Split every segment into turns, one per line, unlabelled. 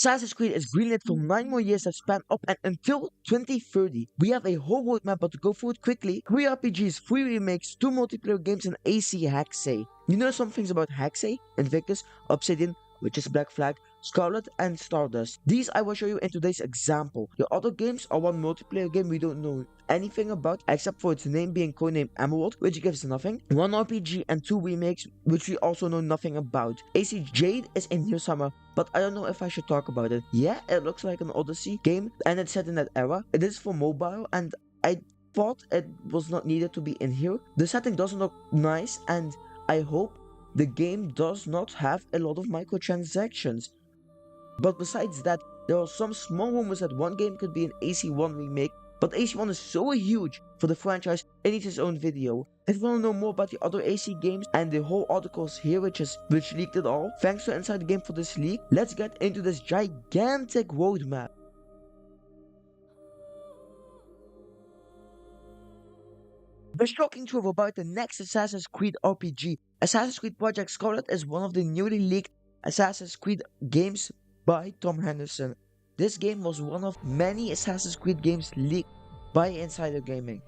Assassin's Creed is greenlit for 9 more years that span up and until 2030. We have a whole roadmap, but to go through it quickly, 3 RPGs, 3 remakes, 2 multiplayer games, and AC HEXE. You know some things about HEXE, Invictus, Obsidian, which is Black Flag, SCARLET, and STARDUST. These I will show you in today's example. The other games are one multiplayer game we don't know anything about except for its name being codename Emerald, which gives nothing, 1 RPG and 2 remakes which we also know nothing about. AC Jade is in here somewhere, but I don't know if I should talk about it. Yeah, it looks like an Odyssey game and it's set in that era. It is for mobile and I thought it was not needed to be in here. The setting doesn't look nice and I hope the game does not have a lot of microtransactions. But besides that, there are some small rumors that one game could be an AC1 remake, but AC1 is so huge for the franchise, it needs its own video. If you want to know more about the other AC games and the whole articles here which leaked it all, thanks to Inside the Game for this leak, let's get into this gigantic roadmap. The shocking truth about the next Assassin's Creed RPG. Assassin's Creed Project Scarlet is one of the newly leaked Assassin's Creed games by Tom Henderson. This game was one of many Assassin's Creed games leaked by Insider Gaming.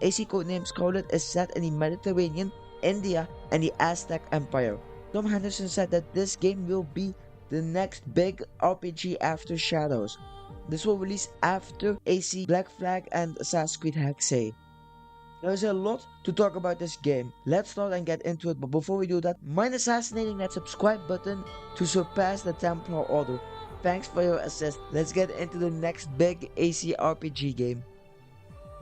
AC codename Scarlet is set in the Mediterranean, India, and the Aztec Empire. Tom Henderson said that this game will be the next big RPG after Shadows. This will release after AC Black Flag and Assassin's Creed HEXE. There is a lot to talk about this game. Let's start and get into it, but before we do that, mind assassinating that subscribe button to surpass the Templar Order. Thanks for your assist. Let's get into the next big AC RPG game.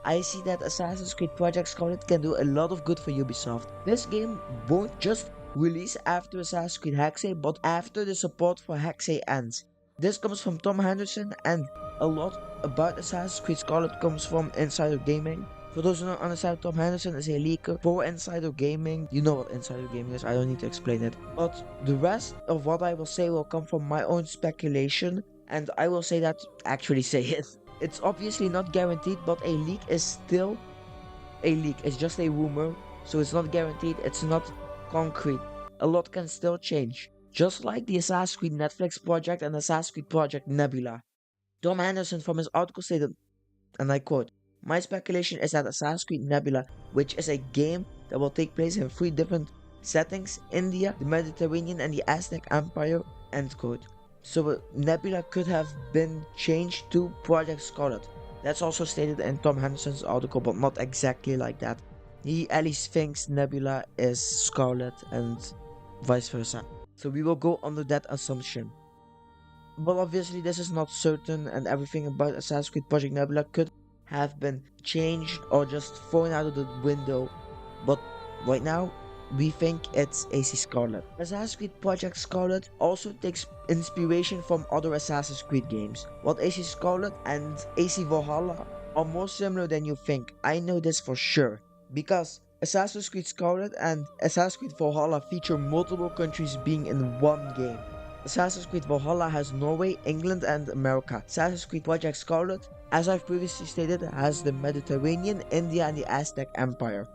I see that Assassin's Creed Project Scarlet can do a lot of good for Ubisoft. This game won't just release after Assassin's Creed HEXE, but after the support for HEXE ends. This comes from Tom Henderson, and a lot about Assassin's Creed Scarlet comes from Insider Gaming. For those who don't understand, Tom Henderson is a leaker for Insider Gaming. You know what Insider Gaming is, I don't need to explain it. But the rest of what I will say will come from my own speculation, and I will say that actually say it. It's obviously not guaranteed, but a leak is still a leak. It's just a rumor, so it's not guaranteed, it's not concrete. A lot can still change. Just like the Assassin's Creed Netflix project and Assassin's Creed Project Nebula. Tom Henderson from his article stated, and I quote, "My speculation is that Assassin's Creed Nebula, which is a game that will take place in 3 different settings, India, the Mediterranean, and the Aztec Empire," end quote. So Nebula could have been changed to Project Scarlet. That's also stated in Tom Henderson's article, but not exactly like that. He at least thinks Nebula is Scarlet and vice versa. So we will go under that assumption. But obviously this is not certain, and everything about Assassin's Creed Project Nebula could have been changed or just thrown out of the window, but right now we think it's AC Scarlet. Assassin's Creed Project Scarlet also takes inspiration from other Assassin's Creed games. While AC Scarlet and AC Valhalla are more similar than you think, I know this for sure, because Assassin's Creed Scarlet and Assassin's Creed Valhalla feature multiple countries being in one game. Assassin's Creed Valhalla has Norway, England, and America. Assassin's Creed Project Scarlet, as I've previously stated, has the Mediterranean, India, and the Aztec Empire.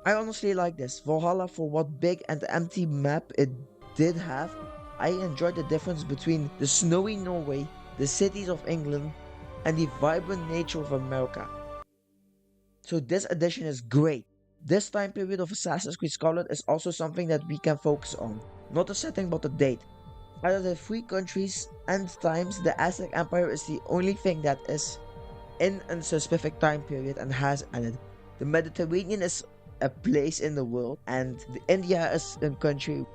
I honestly like this. Valhalla, for what big and empty map it did have, I enjoyed the difference between the snowy Norway, the cities of England, and the vibrant nature of America. So this addition is great. This time period of Assassin's Creed Scarlet is also something that we can focus on. Not the setting, but the date. Out of the 3 countries and times, the Aztec Empire is the only thing that is in a specific time period and has added. The Mediterranean is a place in the world, and India is a country.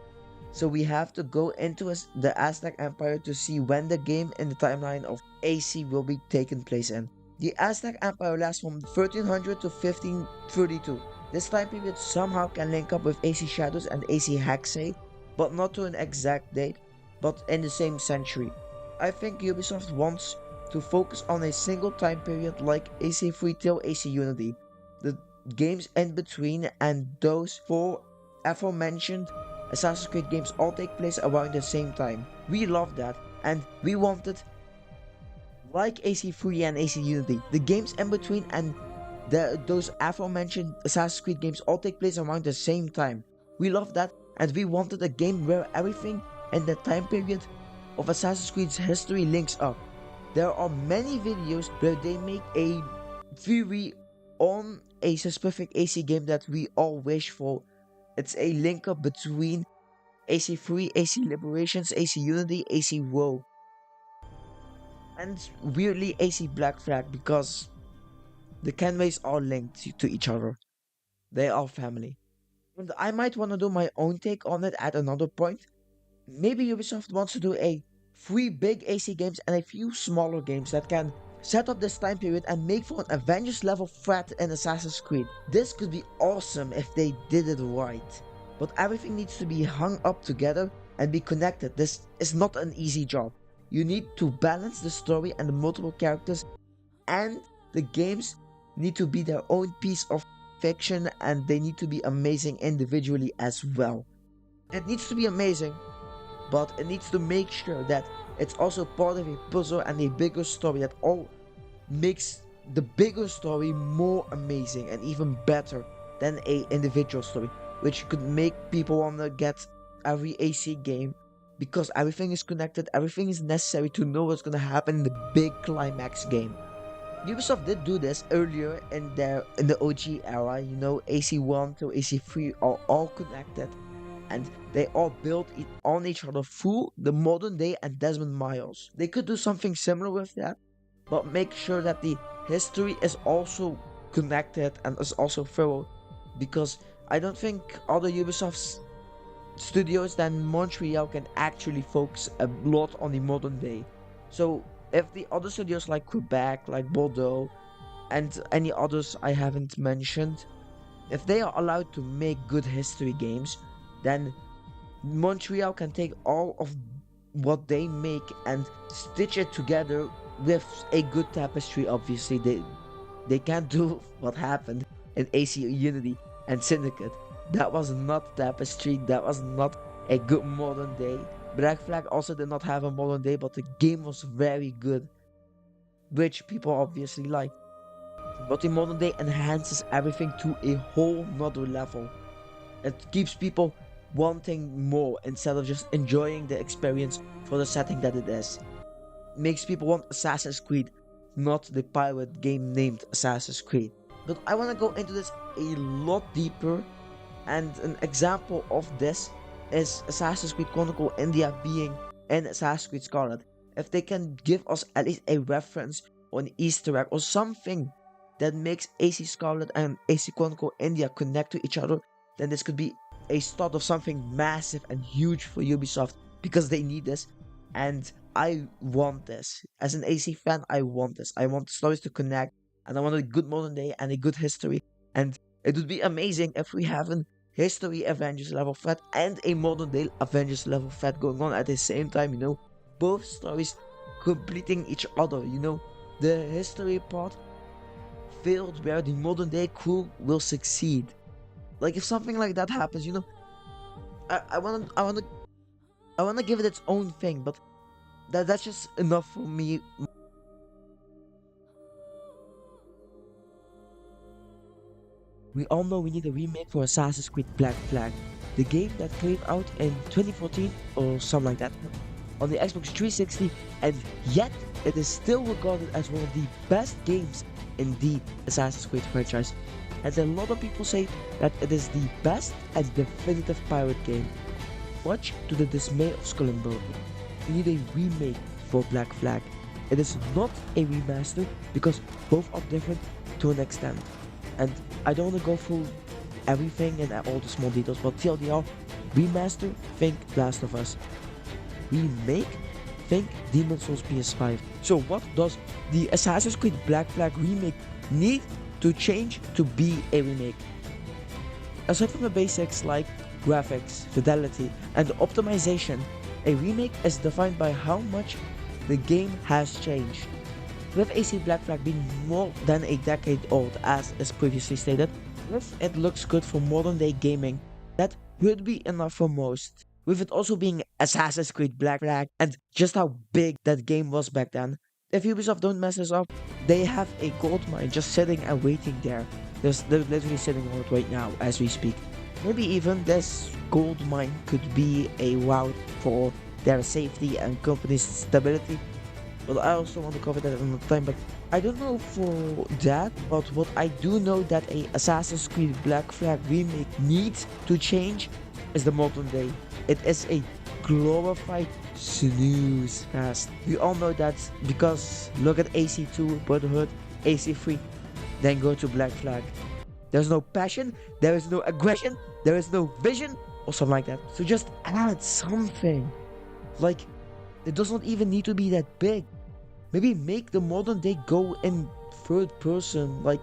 So we have to go into the Aztec Empire to see when the game in the timeline of AC will be taken place in. The Aztec Empire lasts from 1300 to 1532. This time period somehow can link up with AC Shadows and AC HEXE, but not to an exact date, but in the same century. I think Ubisoft wants to focus on a single time period like AC Free till AC Unity. The games in between and those 4 aforementioned Assassin's Creed games all take place around the same time. We love that, and we wanted, like AC3 and AC Unity, the games in between and those aforementioned Assassin's Creed games all take place around the same time. We love that, and we wanted a game where everything in the time period of Assassin's Creed's history links up. There are many videos where they make a theory on a specific AC game that we all wish for. It's a link up between AC3, AC Liberations, AC Unity, AC Woe, and weirdly AC Black Flag, because the Kenways are linked to each other. They are family. And I might want to do my own take on it at another point. Maybe Ubisoft wants to do a 3 big AC games and a few smaller games that can set up this time period and make for an Avengers level threat in Assassin's Creed. This could be awesome if they did it right. But everything needs to be hung up together and be connected. This is not an easy job. You need to balance the story and the multiple characters, and the games need to be their own piece of fiction, and they need to be amazing individually as well. It needs to be amazing, but it needs to make sure that it's also part of a puzzle and a bigger story that all makes the bigger story more amazing and even better than a individual story, which could make people wanna get every AC game, because everything is connected, everything is necessary to know what's gonna happen in the big climax game. Ubisoft did do this earlier in the OG era, you know, AC1 to AC3 are all connected, and they all built on each other through the modern day and Desmond Miles. They could do something similar with that, but make sure that the history is also connected and is also thorough, because I don't think other Ubisoft studios than Montreal can actually focus a lot on the modern day. So if the other studios like Quebec, like Bordeaux, and any others I haven't mentioned, if they are allowed to make good history games, then Montreal can take all of what they make and stitch it together with a good tapestry. Obviously, they can't do what happened in AC Unity and Syndicate. That was not tapestry, that was not a good modern day. Black Flag also did not have a modern day, but the game was very good, which people obviously like. But the modern day enhances everything to a whole nother level. It keeps people wanting more instead of just enjoying the experience for the setting that it is. Makes people want Assassin's Creed, not the pirate game named Assassin's Creed. But I want to go into this a lot deeper, and an example of this is Assassin's Creed Chronicle India being in Assassin's Creed Scarlet. If they can give us at least a reference or an Easter egg or something that makes AC Scarlet and AC Chronicle India connect to each other, then this could be a start of something massive and huge for Ubisoft, because they need this, and I want this. As an AC fan, I want this. I want the stories to connect, and I want a good modern day and a good history, and it would be amazing if we have an history Avengers level threat and a modern day Avengers level threat going on at the same time, you know, both stories completing each other, you know. The history part filled where the modern day crew will succeed. Like if something like that happens, you know, I wanna give it its own thing, but that's just enough for me. We all know we need a remake for Assassin's Creed Black Flag, the game that came out in 2014 or something like that on the Xbox 360, and yet it is still regarded as one of the best games in the Assassin's Creed franchise. And a lot of people say that it is the best and definitive pirate game. Much to the dismay of Scullenberg, we need a remake for Black Flag. It is not a remaster, because both are different to an extent. And I don't want to go through everything and all the small details, but TLDR, remaster, think Last of Us. Remake, think Demon's Souls PS5. So what does the Assassin's Creed Black Flag remake need to change to be a remake? Aside from the basics like graphics, fidelity, and optimization, a remake is defined by how much the game has changed. With AC Black Flag being more than a decade old, as is previously stated, if it looks good for modern day gaming, that would be enough for most. With it also being Assassin's Creed Black Flag and just how big that game was back then, if Ubisoft don't mess this up, they have a gold mine just sitting and waiting there. They're literally sitting on it right now as we speak. Maybe even this gold mine could be a route for their safety and company's stability. But I also want to cover that another time. But I don't know for that. But what I do know that a Assassin's Creed Black Flag remake needs to change is the modern day. It is a glorified snooze fest. We all know that because look at AC2, Brotherhood, AC3, then go to Black Flag. There's no passion, there is no aggression, there is no vision, or something like that. So just add something. Like, it does not even need to be that big. Maybe make the modern day go in third person. Like,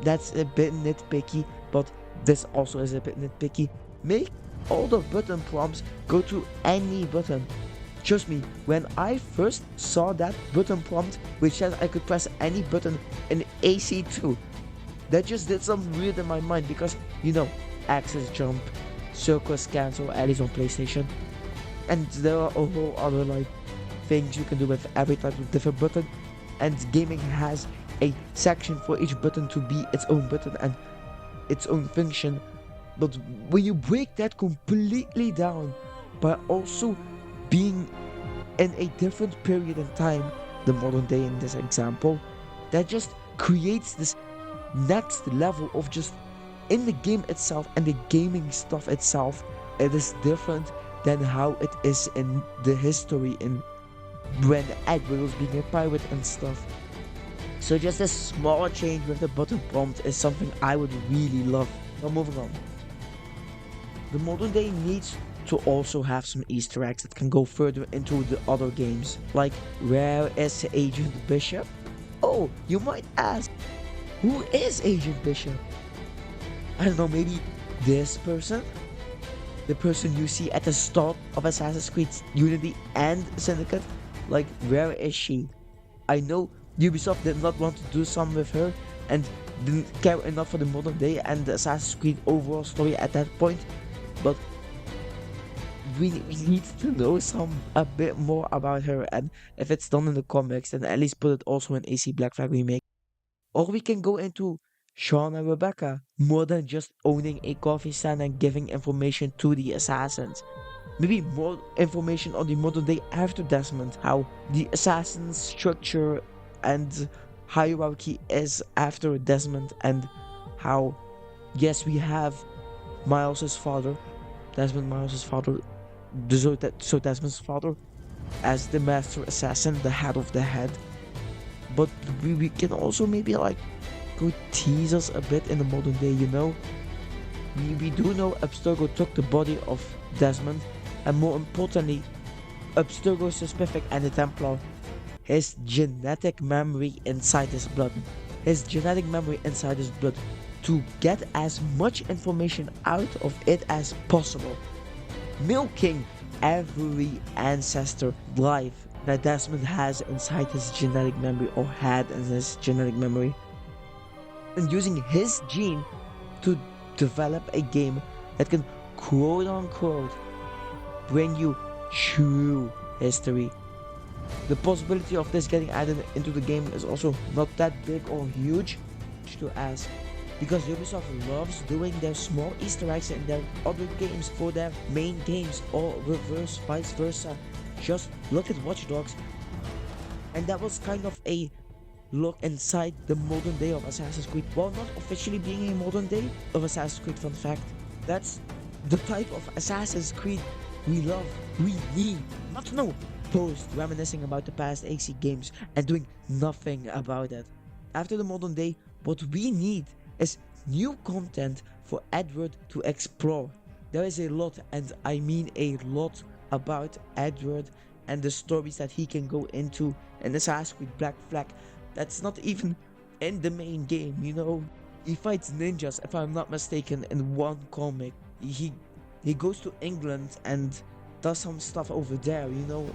that's a bit nitpicky, but this also is a bit nitpicky. Make all the button prompts go to any button. Trust me, when I first saw that button prompt which said I could press any button in AC2, that just did something weird in my mind because, you know, axis jump, circle cancel, at least on PlayStation. And there are a whole other like things you can do with every type of different button. And gaming has a section for each button to be its own button and its own function. But when you break that completely down by also being in a different period in time, the modern day in this example, that just creates this next level of just in the game itself and the gaming stuff itself. It is different than how it is in the history in when Edward was being a pirate and stuff. So just a small change with the button prompt is something I would really love. Now moving on. The modern day needs to also have some Easter eggs that can go further into the other games. Like, where is Agent Bishop? Oh, you might ask, who is Agent Bishop? I don't know, maybe this person? The person you see at the start of Assassin's Creed Unity and Syndicate? Like, where is she? I know Ubisoft did not want to do something with her and didn't care enough for the modern day and the Assassin's Creed overall story at that point, but we need to know a bit more about her, and if it's done in the comics, then at least put it also in AC Black Flag Remake. Or we can go into Sean and Rebecca, more than just owning a coffee stand and giving information to the assassins. Maybe more information on the modern day after Desmond, how the assassin structure and hierarchy is after Desmond, and how, yes, we have Miles's father, Desmond's father, Desmond's father, as the master assassin, the head of the head. But we can also maybe like go tease us a bit in the modern day, you know? We do know Abstergo took the body of Desmond, and more importantly, Abstergo's specific and the Templar, his genetic memory inside his blood. To get as much information out of it as possible. Milking every ancestor life that Desmond has inside his genetic memory or had in his genetic memory. And using his gene to develop a game that can quote unquote bring you true history. The possibility of this getting added into the game is also not that big or huge to ask, because Ubisoft loves doing their small Easter eggs in their other games for their main games, or reverse, vice versa. Just look at Watch Dogs, and that was kind of a look inside the modern day of Assassin's Creed, while not officially being a modern day of Assassin's Creed. Fun fact, that's the type of Assassin's Creed we love, we need. Not no post reminiscing about the past AC games and doing nothing about it. After the modern day, what we need is new content for Edward to explore. There is a lot, and I mean a lot, about Edward and the stories that he can go into in Assassin's Creed Black Flag that's not even in the main game, you know? He fights ninjas, if I'm not mistaken, in one comic. He goes to England and does some stuff over there, you know?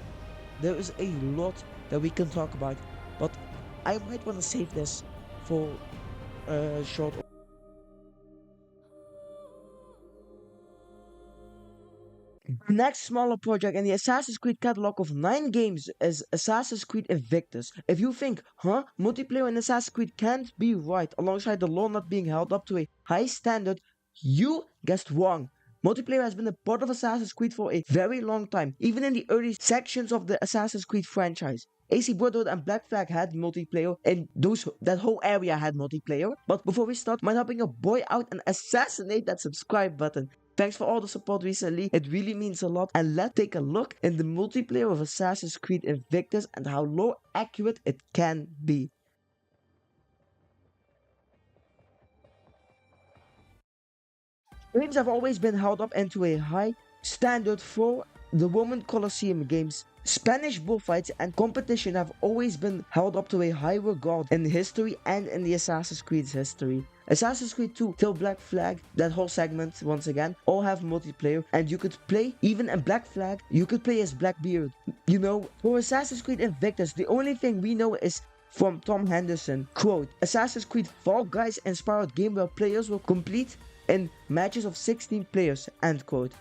There is a lot that we can talk about, but I might want to save this for a short. The next smaller project in the Assassin's Creed catalog of 9 games is Assassin's Creed Invictus. If you think, multiplayer in Assassin's Creed can't be right alongside the law not being held up to a high standard, you guessed wrong. Multiplayer has been a part of Assassin's Creed for a very long time, even in the early sections of the Assassin's Creed franchise. AC Brotherhood and Black Flag had multiplayer, and that whole area had multiplayer. But before we start, mind helping your boy out and assassinate that subscribe button. Thanks for all the support recently, it really means a lot. And let's take a look in the multiplayer of Assassin's Creed Invictus and how lore accurate it can be. Games have always been held up into a high standard for the Roman Colosseum games. Spanish bullfights and competition have always been held up to a high regard in history and in the Assassin's Creed's history. Assassin's Creed 2 till Black Flag, that whole segment once again, all have multiplayer, and you could play, even in Black Flag, you could play as Blackbeard. You know, for Assassin's Creed Invictus, the only thing we know is from Tom Henderson, quote, Assassin's Creed Fall Guys inspired game where players will complete in matches of 16 players, end quote.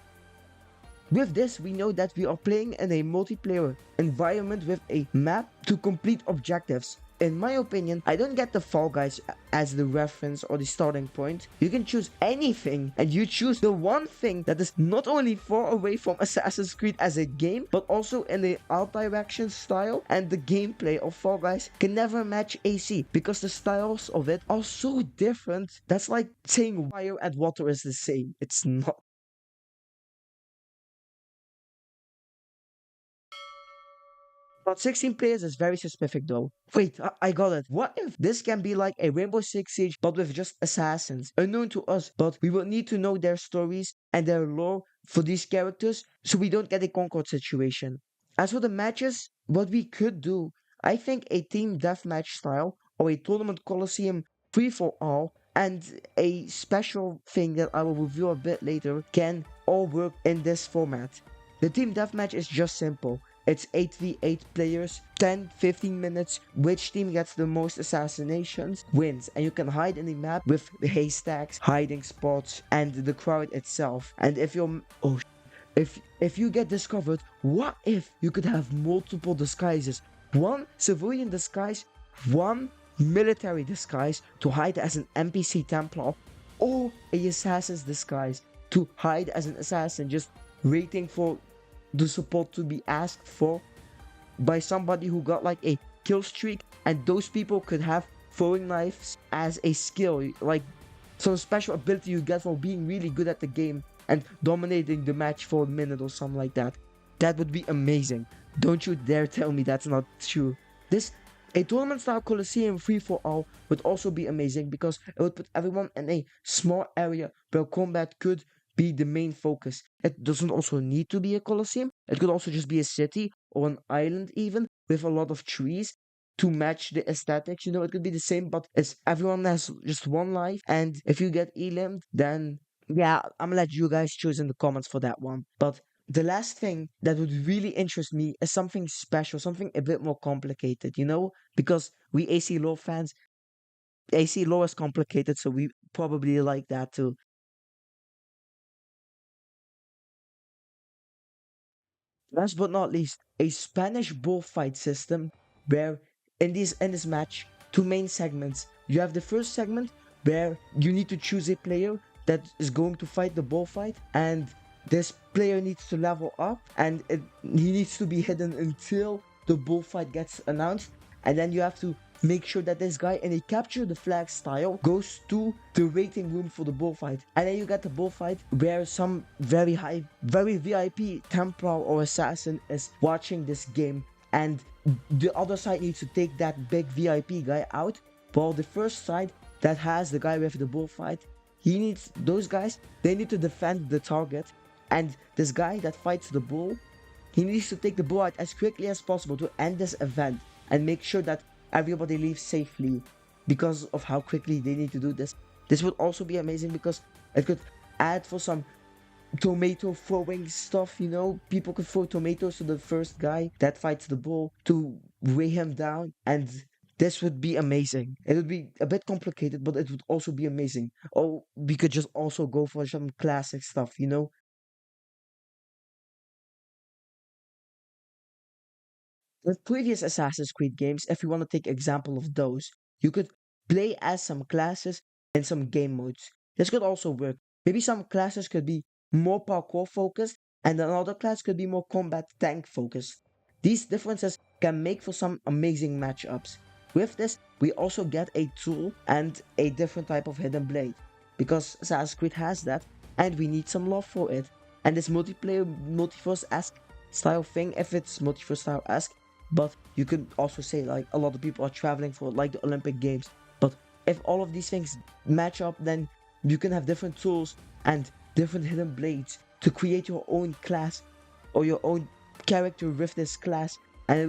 With this, we know that we are playing in a multiplayer environment with a map to complete objectives. In my opinion, I don't get the Fall Guys as the reference or the starting point. You can choose anything, and you choose the one thing that is not only far away from Assassin's Creed as a game, but also in the art direction style, and the gameplay of Fall Guys can never match AC because the styles of it are so different. That's like saying fire and water is the same. It's not. But 16 players is very specific though. Wait, I got it. What if this can be like a Rainbow Six Siege but with just assassins, unknown to us, but we will need to know their stories and their lore for these characters so we don't get a Concord situation. As for the matches, what we could do, I think a team deathmatch style or a tournament Colosseum free for all and a special thing that I will review a bit later can all work in this format. The team deathmatch is just simple. It's 8v8 players, 10-15 minutes. Which team gets the most assassinations wins. And you can hide in the map with the haystacks, hiding spots, and the crowd itself. And if you're... Oh, if you get discovered, what if you could have multiple disguises? One civilian disguise, one military disguise to hide as an NPC Templar, or a assassin's disguise to hide as an assassin, just waiting for the support to be asked for by somebody who got like a kill streak, and those people could have throwing knives as a skill, like some special ability you get for being really good at the game and dominating the match for a minute or something like that. That would be amazing. Don't you dare tell me that's not true. A tournament style Colosseum free for all would also be amazing because it would put everyone in a small area where combat could be the main focus. It doesn't also need to be a Colosseum. It could also just be a city or an island even with a lot of trees to match the aesthetics. You know, it could be the same, but it's everyone has just one life, and if you get elimed, then yeah, I'm gonna let you guys choose in the comments for that one. But the last thing that would really interest me is something special, something a bit more complicated, you know? Because we AC lore fans, AC lore is complicated, so we probably like that too. Last but not least, a Spanish bullfight system where in this match, two main segments. You have the first segment where you need to choose a player that is going to fight the bullfight, and this player needs to level up, and he needs to be hidden until the bullfight gets announced, and then you have to make sure that this guy in a capture the flag style goes to the waiting room for the bullfight. And then you get the bullfight where some very VIP Templar or assassin is watching this game, and the other side needs to take that big VIP guy out, while the first side that has the guy with the bullfight, those guys, they need to defend the target, and this guy that fights the bull, he needs to take the bull out as quickly as possible to end this event and make sure that everybody leaves safely because of how quickly they need to do this. This would also be amazing because it could add for some tomato throwing stuff, you know? People could throw tomatoes to the first guy that fights the bull to weigh him down, and this would be amazing. It would be a bit complicated, but it would also be amazing. Or we could just also go for some classic stuff, you know? With previous Assassin's Creed games, if you want to take example of those, you could play as some classes in some game modes. This could also work. Maybe some classes could be more parkour focused, and another class could be more combat tank focused. These differences can make for some amazing matchups. With this, we also get a tool and a different type of hidden blade, because Assassin's Creed has that, and we need some love for it. And this multiplayer, multiverse-esque style thing, if it's multiverse style-esque, but you can also say like a lot of people are traveling for like the Olympic Games. But if all of these things match up, then you can have different tools and different hidden blades to create your own class or your own character with this class, and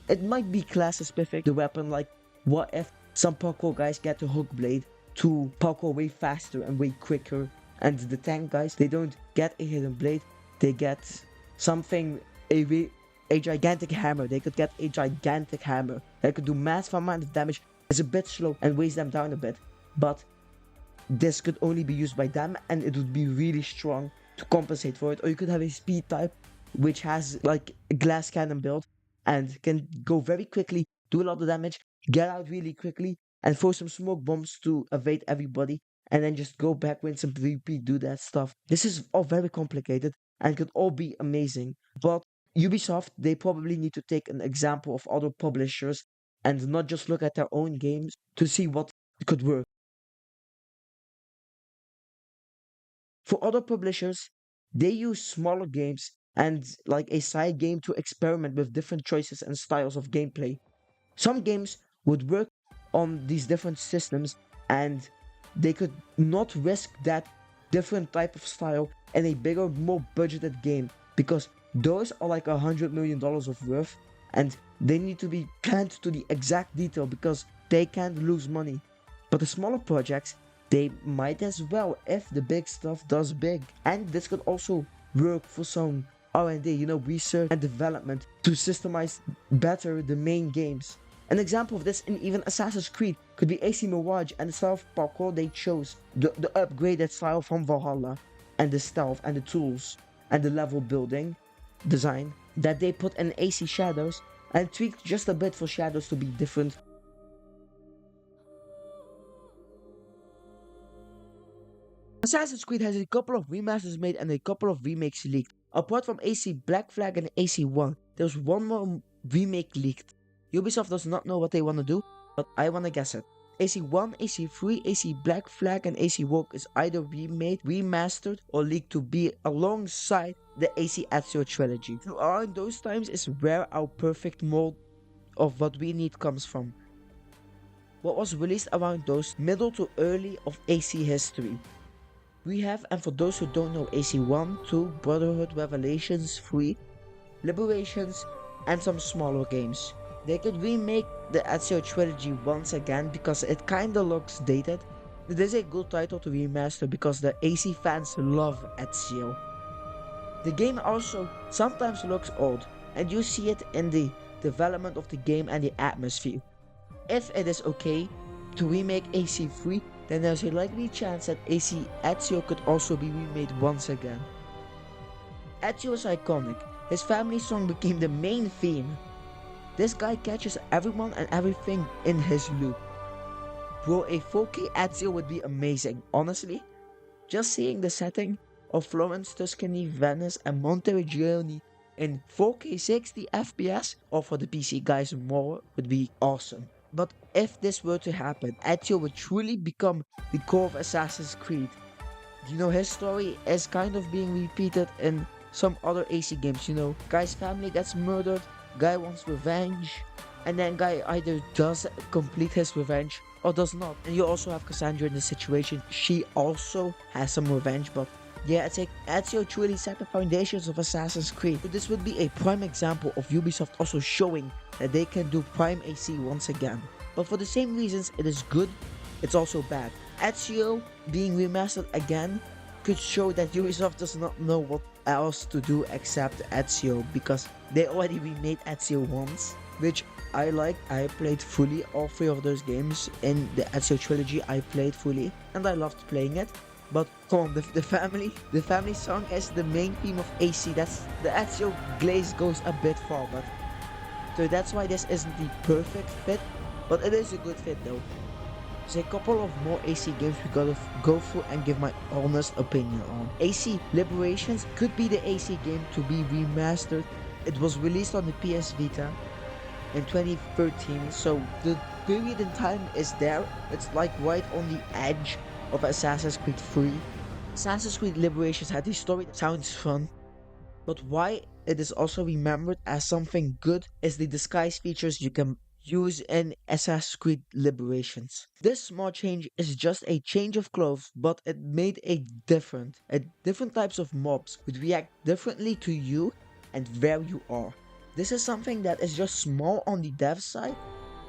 it might be class specific. The weapon, like what if some parkour guys get the hook blade to parkour way faster and way quicker, and the tank guys, they don't get a hidden blade, they get something, a gigantic hammer. They could get a gigantic hammer that could do massive amount of damage. It's a bit slow and weighs them down a bit, but this could only be used by them, and it would be really strong to compensate for it. Or you could have a speed type which has like a glass cannon build and can go very quickly, do a lot of damage, get out really quickly, and throw some smoke bombs to evade everybody, and then just go back, win some PvP, do that stuff. This is all very complicated and could all be amazing, but Ubisoft, they probably need to take an example of other publishers and not just look at their own games to see what could work. For other publishers, they use smaller games and like a side game to experiment with different choices and styles of gameplay. Some games would work on these different systems, and they could not risk that different type of style in a bigger, more budgeted game, because those are like $100 million of worth, and they need to be planned to the exact detail because they can't lose money. But the smaller projects, they might as well if the big stuff does big. And this could also work for some R&D, research and development, to systemize better the main games. An example of this in even Assassin's Creed could be AC Mirage and the style of parkour they chose, the upgraded style from Valhalla, and the stealth and the tools and the level building design that they put in AC Shadows, and tweaked just a bit for Shadows to be different. Assassin's Creed has a couple of remasters made and a couple of remakes leaked. Apart from AC Black Flag and AC 1, there's one more remake leaked. Ubisoft does not know what they want to do, but I want to guess it. AC 1, AC 3, AC Black Flag and AC Woke is either remade, remastered, or leaked to be alongside the AC Ezio trilogy. So around those times is where our perfect mold of what we need comes from. What was released around those middle to early of AC history. We have, and for those who don't know, AC 1, 2, Brotherhood, Revelations, 3, Liberations, and some smaller games. They could remake the Ezio trilogy once again because it kinda looks dated. It is a good title to remaster because the AC fans love Ezio. The game also sometimes looks old, and you see it in the development of the game and the atmosphere. If it is okay to remake AC 3, then there's a likely chance that AC Ezio could also be remade once again. Ezio is iconic. His family song became the main theme. This guy catches everyone and everything in his loop. Bro, a 4K Ezio would be amazing, honestly. Just seeing the setting of Florence, Tuscany, Venice and Monteriggioni in 4K 60 FPS, or for the PC guys more, would be awesome. But if this were to happen, Ezio would truly become the core of Assassin's Creed. His story is kind of being repeated in some other AC games, Guy's family gets murdered, guy wants revenge, and then guy either does complete his revenge or does not. And you also have Cassandra in this situation. She also has some revenge, but yeah, it's like Ezio truly set the foundations of Assassin's Creed. So this would be a prime example of Ubisoft also showing that they can do Prime AC once again. But for the same reasons it is good, it's also bad. Ezio being remastered again could show that Ubisoft does not know what else to do except Ezio, because they already remade Ezio once, which I liked. I played fully all 3 of those games in the Ezio trilogy. I played fully and I loved playing it. But come on, the family song is the main theme of AC. That's the Ezio glaze goes a bit far, but so that's why this isn't the perfect fit, but it is a good fit though. There's a couple of more AC games we gotta go through and give my honest opinion on. AC Liberations could be the AC game to be remastered. It was released on the PS Vita in 2013, so the period in time is there. It's like right on the edge of Assassin's Creed 3. Assassin's Creed Liberations had a story that sounds fun, but why it is also remembered as something good is the disguise features you can use in Assassin's Creed Liberations. This small change is just a change of clothes, but it made a different types of mobs would react differently to you and where you are. This is something that is just small on the dev side,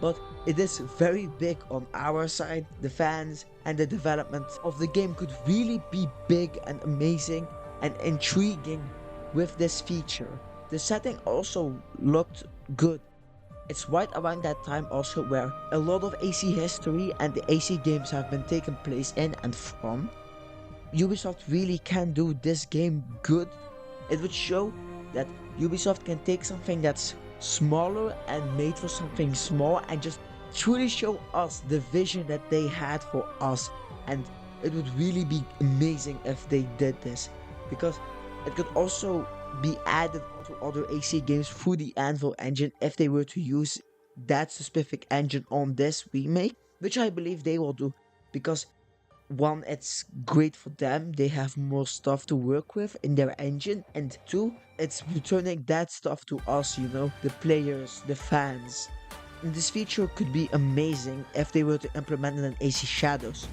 but it is very big on our side. The fans and the development of the game could really be big and amazing and intriguing with this feature. The setting also looked good. It's right around that time also where a lot of AC history and the AC games have been taken place in and from. Ubisoft really can do this game good. It would show that Ubisoft can take something that's smaller and made for something small and just truly show us the vision that they had for us. And it would really be amazing if they did this, because it could also be added to other AC games through the Anvil engine if they were to use that specific engine on this remake, which I believe they will do, because one, it's great for them, they have more stuff to work with in their engine, and two, it's returning that stuff to us, the players, the fans. And this feature could be amazing if they were to implement it in AC Shadows.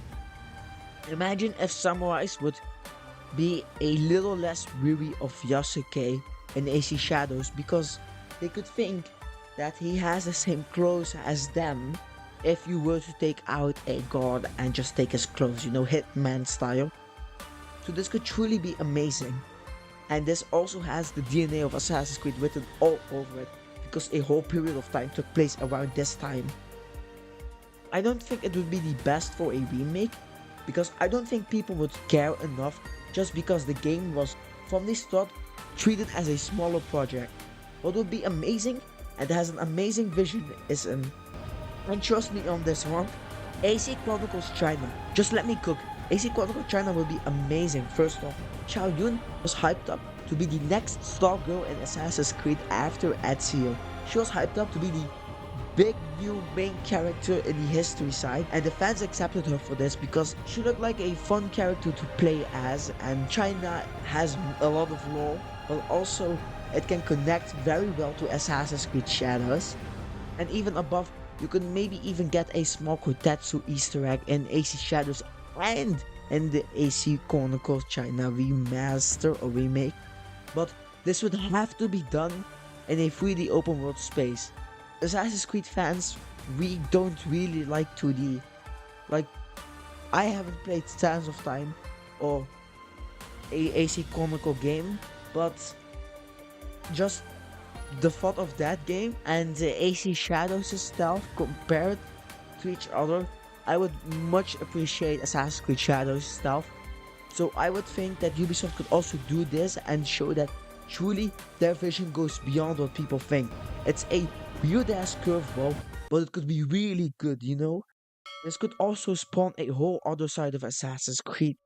Imagine if samurais would be a little less weary of Yasuke in AC Shadows, because they could think that he has the same clothes as them if you were to take out a god and just take his clothes, Hitman style. So this could truly be amazing. And this also has the DNA of Assassin's Creed written all over it, because a whole period of time took place around this time. I don't think it would be the best for a remake, because I don't think people would care enough, just because the game was from the start treated as a smaller project. What would be amazing and has an amazing vision is and trust me on this one, AC Chronicles China. Just let me cook. AC Chronicles China will be amazing. First off, Xiao Yun was hyped up to be the next star girl in Assassin's Creed after Ezio. She was hyped up to be the big new main character in the history side, and the fans accepted her for this because she looked like a fun character to play as, and China has a lot of lore, but also it can connect very well to Assassin's Creed Shadows. And even above, you could maybe even get a small Kotetsu Easter egg in AC Shadows and in the AC Chronicles China remaster or remake. But this would have to be done in a 3D open world space. Assassin's Creed fans, we don't really like 2D. Like, I haven't played Sands of Time or a AC Chronicle game, but just the thought of that game and the AC Shadows stealth compared to each other, I would much appreciate Assassin's Creed Shadows stealth. So I would think that Ubisoft could also do this and show that truly their vision goes beyond what people think. It's a weird ass curveball, but it could be really good, This could also spawn a whole other side of Assassin's Creed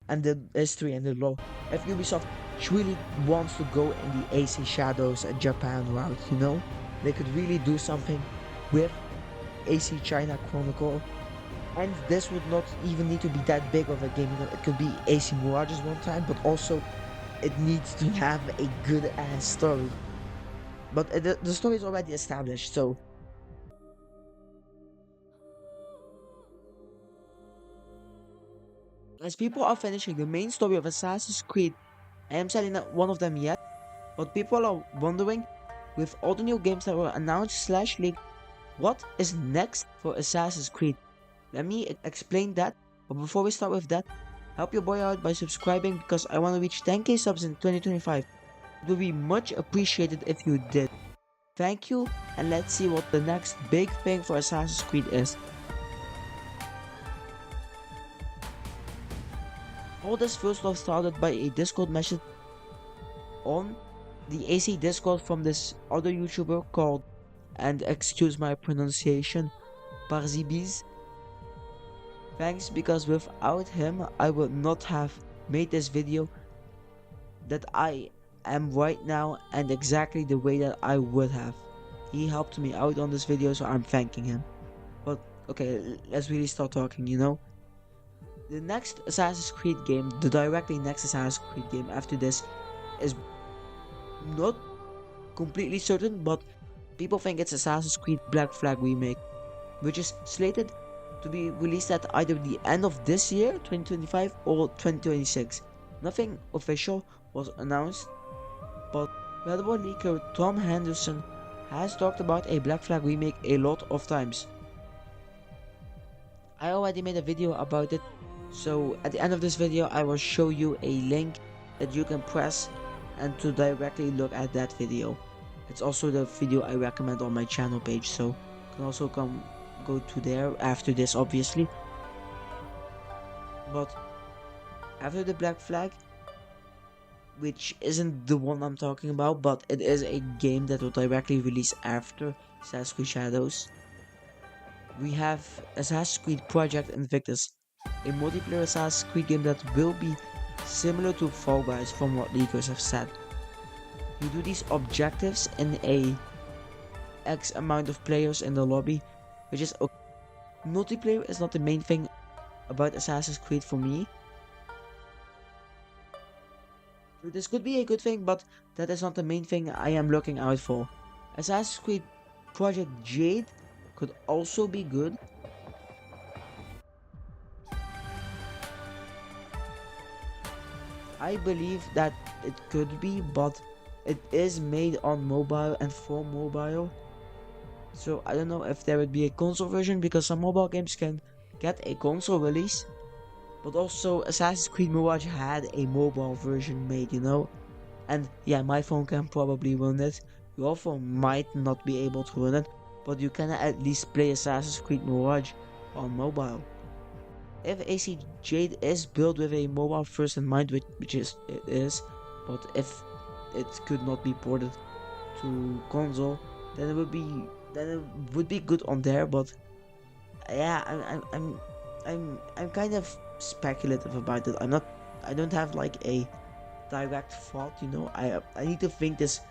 and the history and the lore. If Ubisoft truly wants to go in the AC Shadows and Japan route, they could really do something with AC China Chronicle. And this would not even need to be that big of a game, it could be AC Mirages one time, but also it needs to have a good ass story. But the story is already established, so as people are finishing the main story of Assassin's Creed, I am sadly not one of them yet, but people are wondering, with all the new games that were announced / leaked, what is next for Assassin's Creed? Let me explain that, but before we start with that, help your boy out by subscribing, because I want to reach 10k subs in 2025. It would be much appreciated if you did. Thank you, and let's see what the next big thing for Assassin's Creed is. All this first off started by a Discord message on the AC Discord from this other YouTuber called, and excuse my pronunciation, Parzibiz. Thanks, because without him I would not have made this video that I am right now and exactly the way that I would have. He helped me out on this video, so I'm thanking him. But okay, let's really start talking, you know. The next Assassin's Creed game, the directly next Assassin's Creed game after this, is not completely certain, but people think it's Assassin's Creed Black Flag remake, which is slated to be released at either the end of this year, 2025, or 2026. Nothing official was announced, but credible leaker Tom Henderson has talked about a Black Flag remake a lot of times. I already made a video about it, so at the end of this video I will show you a link that you can press and to directly look at that video. It's also the video I recommend on my channel page, so you can also go to there after this, obviously. But after the Black Flag, which isn't the one I'm talking about, but it is a game that will directly release after Assassin's Creed Shadows, we have Assassin's Creed Project Invictus, a multiplayer Assassin's Creed game that will be similar to Fall Guys from what leakers have said. You do these objectives in a X amount of players in the lobby, which is okay. Multiplayer is not the main thing about Assassin's Creed for me. This could be a good thing, but that is not the main thing I am looking out for. Assassin's Creed Project Jade could also be good. I believe that it could be, but it is made on mobile and for mobile. So I don't know if there would be a console version, because some mobile games can get a console release. But also Assassin's Creed Mirage had a mobile version made, you know. And yeah, my phone can probably run it. Your phone might not be able to run it, but you can at least play Assassin's Creed Mirage on mobile. If AC Jade is built with a mobile first in mind, which it is, but if it could not be ported to console, then it would be good on there. But yeah, I'm kind of speculative about it. I don't have like a direct thought, you know. I need to think this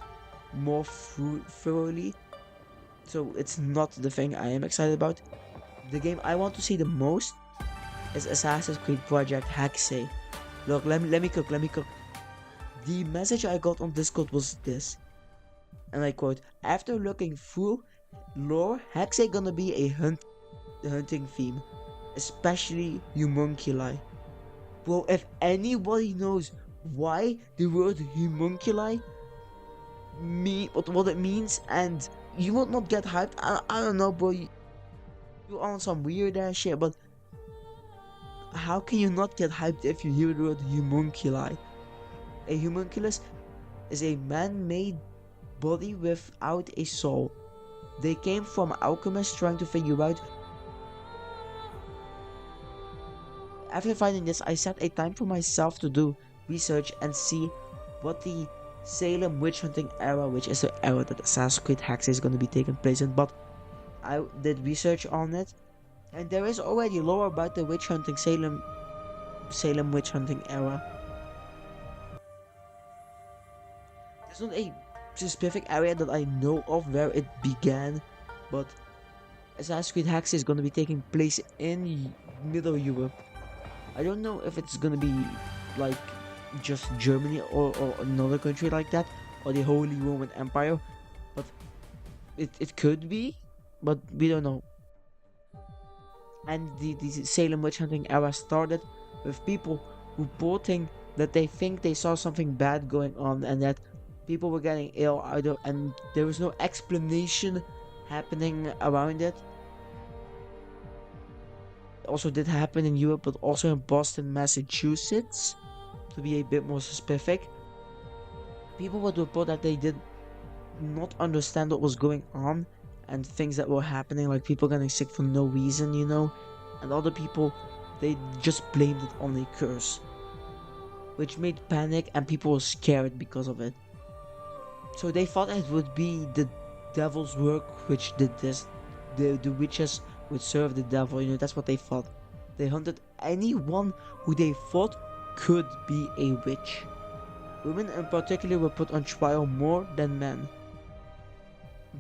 more thoroughly. So it's not the thing I am excited about. The game I want to see the most is Assassin's Creed Project HEXE. Look, let me cook. The message I got on Discord was this, and I quote: "After looking through lore, HEXE gonna be a hunting theme, especially homunculi." Bro, if anybody knows why the word homunculi what it means, and you will not get hyped, I don't know, bro. You on some weird ass shit, but how can you not get hyped if you hear the word homunculi? A homunculus is a man-made body without a soul. They came from alchemists trying to figure out. After finding this, I set a time for myself to do research and see what the Salem witch hunting era, which is the era that Assassin's Creed HEXE is going to be taking place in, but I did research on it, and there is already lore about the witch hunting Salem witch hunting era. There's not a specific area that I know of where it began, but Assassin's Creed HEXE is going to be taking place in Middle Europe. I don't know if it's going to be like just Germany or another country like that, or the Holy Roman Empire, but it could be, but we don't know. And the Salem witch hunting era started with people reporting that they think they saw something bad going on, and that people were getting ill either, and there was no explanation happening around it. It also did happen in Europe, but also in Boston, Massachusetts, to be a bit more specific. People would report that they did not understand what was going on, and things that were happening, like people getting sick for no reason, you know. And other people, they just blamed it on a curse, which made panic, and people were scared because of it. So they thought it would be the devil's work which did this. The witches would serve the devil, you know, that's what they thought. They hunted anyone who they thought could be a witch. Women in particular were put on trial more than men.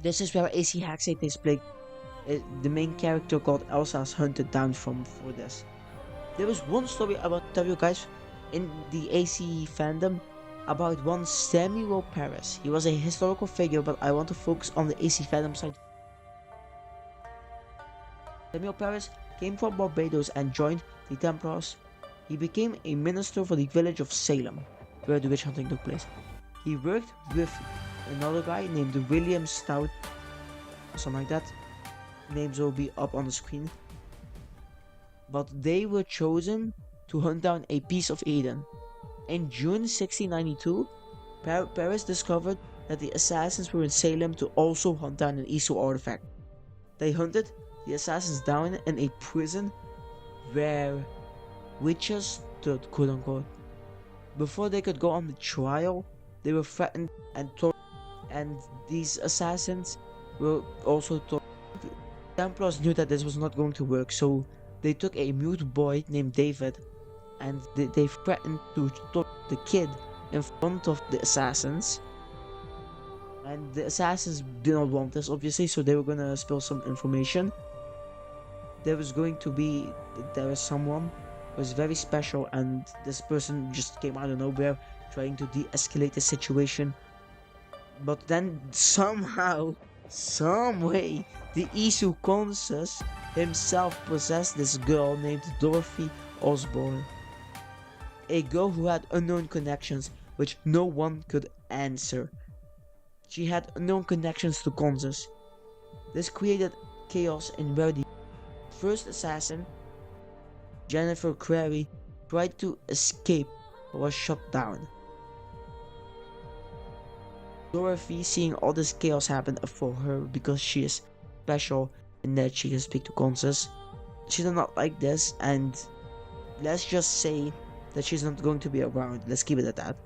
This is where AC HEXE takes place. The main character called Elsa is hunted down for this. There was one story I want to tell you guys in the AC fandom about one Samuel Paris. He was a historical figure, but I want to focus on the AC fandom side. Samuel Paris came from Barbados and joined the Templars. He became a minister for the village of Salem, where the witch hunting took place. He worked with another guy named William Stout, or something like that. Names will be up on the screen. But they were chosen to hunt down a piece of Eden. In June 1692, Paris discovered that the assassins were in Salem to also hunt down an Isu artifact. They hunted the assassins down in a prison where witches stood, quote unquote. Before they could go on the trial, they were threatened and tortured, and these assassins were also tortured. The Templars knew that this was not going to work, so they took a mute boy named David and they threatened to torture the kid in front of the assassins. And the assassins did not want this, obviously, so they were gonna spill some information. There was someone who was very special, and this person just came out of nowhere trying to de-escalate the situation. But then somehow, some way, the Isu Consus himself possessed this girl named Dorothy Osborne. A girl who had unknown connections which no one could answer. She had unknown connections to Consus. This created chaos in where the first assassin, Jennifer Crary, tried to escape but was shot down. Dorothy, seeing all this chaos happen for her because she is special and that she can speak to Consus, she did not like this, and let's just say that she's not going to be around. Let's keep it at that.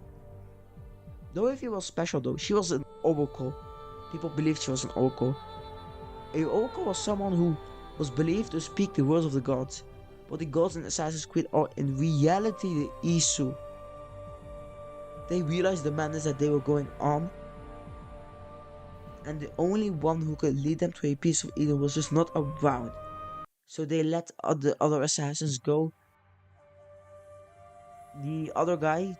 Dorothy was special though. She was an oracle. People believed she was an oracle. A oracle was someone who was believed to speak the words of the gods, but the gods in Assassin's Creed are in reality the Isu. They realized the madness that they were going on, and the only one who could lead them to a piece of Eden was just not around. So they let the other assassins go. The other guy,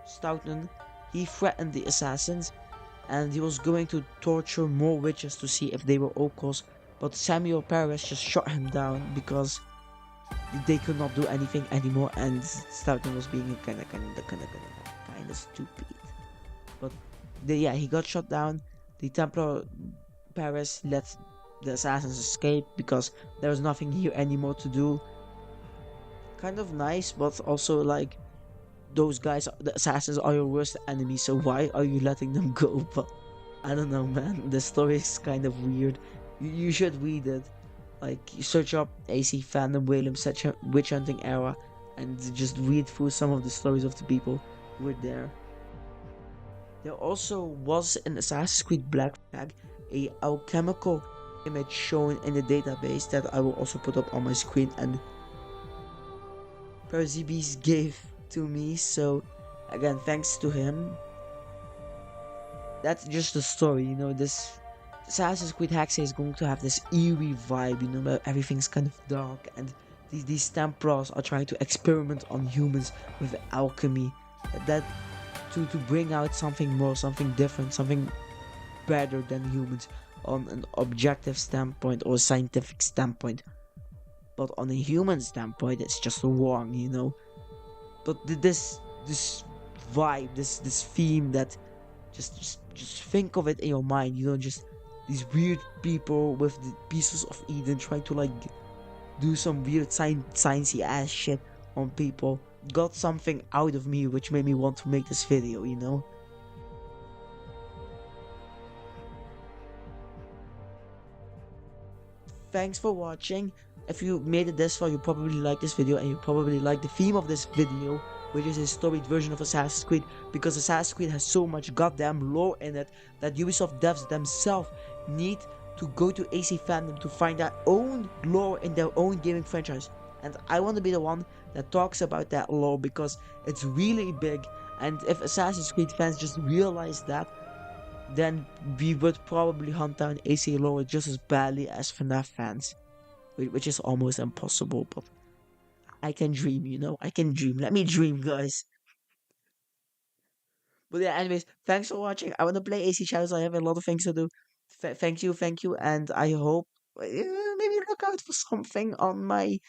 Stoughton, he threatened the assassins, and he was going to torture more witches to see if they were occults, but Samuel Paris just shot him down because they could not do anything anymore, and Stoughton was being kinda stupid. But he got shot down. The Templar Paris let the assassins escape because there was nothing here anymore to do. Kind of nice, but also like, those guys, the assassins, are your worst enemy, so why are you letting them go? But I don't know, man, the story is kind of weird. You should read it. Like, you search up AC fandom William witch hunting era and just read through some of the stories of the people who were there. There also was in Assassin's Creed Black Flag a alchemical image shown in the database that I will also put up on my screen, and Perzibes gave to me, so again, thanks to him. That's just the story, you know. This Assassin's Creed HEXE is going to have this eerie vibe, you know, where everything's kind of dark, and these Templars are trying to experiment on humans with alchemy, that to bring out something more, something different, something better than humans on an objective standpoint or scientific standpoint. But on a human standpoint, it's just wrong, you know. But this vibe, this theme, that just think of it in your mind, you know, just these weird people with the pieces of Eden trying to like do some weird sciencey ass shit on people, got something out of me which made me want to make this video, you know. Thanks for watching. If you made it this far, you probably like this video, and you probably like the theme of this video, which is a storied version of Assassin's Creed, because Assassin's Creed has so much goddamn lore in it that Ubisoft devs themselves need to go to AC fandom to find their own lore in their own gaming franchise. and I want to be the one that talks about that lore because it's really big. And if Assassin's Creed fans just realize that, then we would probably hunt down AC lore just as badly as FNAF fans, which is almost impossible. But I can dream, I can dream. Let me dream, guys. But yeah, anyways, thanks for watching. I want to play AC Shadows. I have a lot of things to do. Thank you, and I hope maybe look out for something on my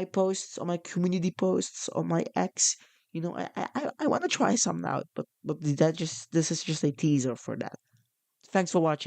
posts, on my community posts, on my X. I want to try some out, but this is just a teaser for that. Thanks for watching.